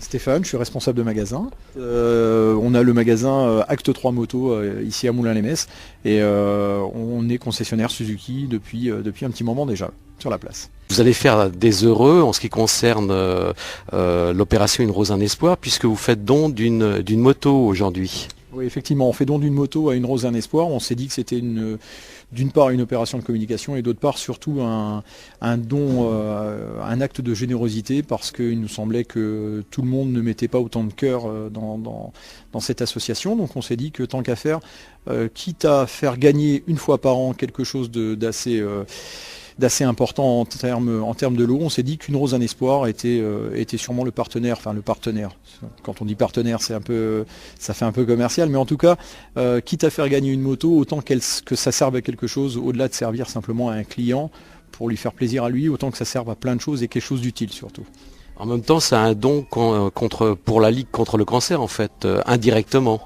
Stéphane, je suis responsable de magasin. On a le magasin Acte 3 Moto ici à Moulins-les-Metz et on est concessionnaire Suzuki depuis un petit moment déjà sur la place. Vous allez faire des heureux en ce qui concerne l'opération Une Rose un Espoir, puisque vous faites don d'une moto aujourd'hui. Oui, effectivement, on fait don d'une moto à Une Rose un Espoir. On s'est dit que c'était d'une part une opération de communication et d'autre part surtout un don, un acte de générosité parce qu'il nous semblait que tout le monde ne mettait pas autant de cœur dans cette association. Donc on s'est dit que tant qu'à faire, quitte à faire gagner une fois par an quelque chose d'assez important en termes de lot, on s'est dit qu'Une Rose un Espoir était sûrement le partenaire, enfin le partenaire. Quand on dit partenaire, ça fait un peu commercial, mais en tout cas, quitte à faire gagner une moto, autant que ça serve à quelque chose, au-delà de servir simplement à un client pour lui faire plaisir à lui, autant que ça serve à plein de choses et quelque chose d'utile surtout. En même temps, c'est un don pour la Ligue contre le cancer, en fait, indirectement.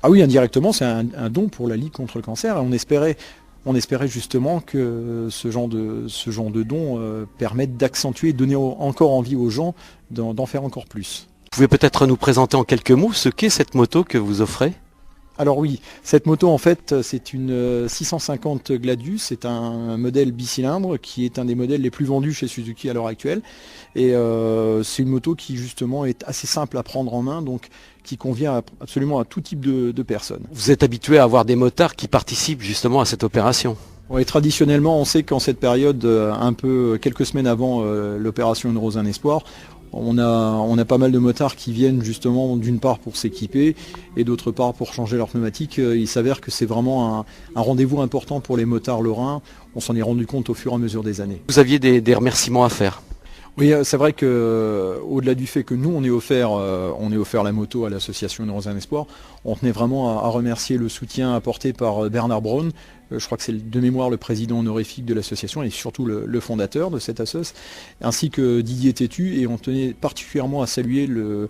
Ah oui, indirectement, c'est un don pour la Ligue contre le cancer. Et on espérait justement que ce genre de don permette d'accentuer, de donner encore envie aux gens d'en faire encore plus. Vous pouvez peut-être nous présenter en quelques mots ce qu'est cette moto que vous offrez ? Alors oui, cette moto en fait c'est une 650 Gladius, c'est un modèle bicylindre qui est un des modèles les plus vendus chez Suzuki à l'heure actuelle. Et c'est une moto qui justement est assez simple à prendre en main, donc qui convient absolument à tout type de personnes. Vous êtes habitué à avoir des motards qui participent justement à cette opération ? Oui, traditionnellement on sait qu'en cette période, quelques semaines avant l'opération Une Rose un Espoir, on a pas mal de motards qui viennent justement d'une part pour s'équiper et d'autre part pour changer leur pneumatique. Il s'avère que c'est vraiment un rendez-vous important pour les motards lorrains. On s'en est rendu compte au fur et à mesure des années. Vous aviez des remerciements à faire ? Oui, c'est vrai que au-delà du fait que nous on est offert la moto à l'association Une Rose un Espoir, on tenait vraiment à remercier le soutien apporté par Bernard Braun. Je crois que c'est de mémoire le président honorifique de l'association et surtout le fondateur de cette assoce, ainsi que Didier Tétu, et on tenait particulièrement à saluer le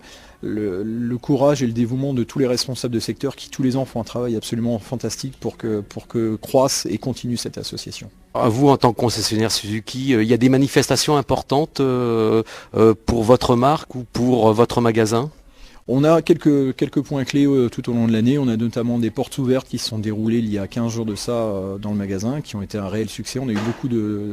courage et le dévouement de tous les responsables de secteur qui tous les ans font un travail absolument fantastique pour que croisse et continue cette association. À vous, en tant que concessionnaire Suzuki, il y a des manifestations importantes pour votre marque ou pour votre magasin ? On a quelques points clés tout au long de l'année. On a notamment des portes ouvertes qui se sont déroulées il y a 15 jours de ça dans le magasin, qui ont été un réel succès. On a eu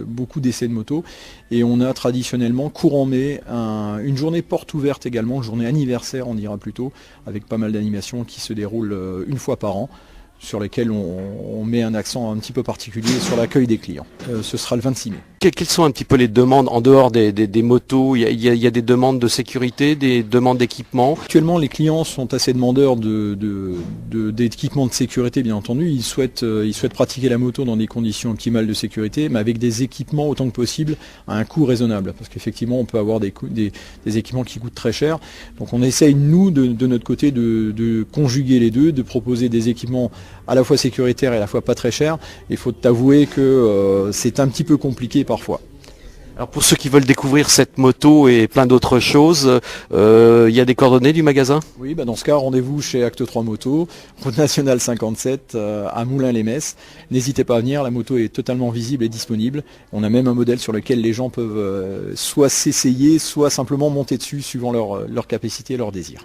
beaucoup d'essais de motos. Et on a traditionnellement, courant mai, une journée porte ouverte également, une journée anniversaire on dira plutôt, avec pas mal d'animations qui se déroulent une fois par an, sur lesquelles on met un accent un petit peu particulier sur l'accueil des clients. Ce sera le 26 mai. Quelles sont un petit peu les demandes en dehors des motos ? Il y a des demandes de sécurité, des demandes d'équipement ? Actuellement, les clients sont assez demandeurs d'équipements de sécurité, bien entendu. Ils souhaitent pratiquer la moto dans des conditions optimales de sécurité, mais avec des équipements autant que possible à un coût raisonnable. Parce qu'effectivement, on peut avoir des équipements qui coûtent très cher. Donc on essaye, nous, de notre côté, de conjuguer les deux, de proposer des équipements à la fois sécuritaires et à la fois pas très chers. Il faut avouer que c'est un petit peu compliqué parfois. Alors pour ceux qui veulent découvrir cette moto et plein d'autres choses, il y a des coordonnées du magasin ? Oui, dans ce cas, rendez-vous chez Acte 3 Moto, route nationale 57 à Moulins-les-Metz. N'hésitez pas à venir, la moto est totalement visible et disponible. On a même un modèle sur lequel les gens peuvent soit s'essayer, soit simplement monter dessus suivant leur capacité et leur désir.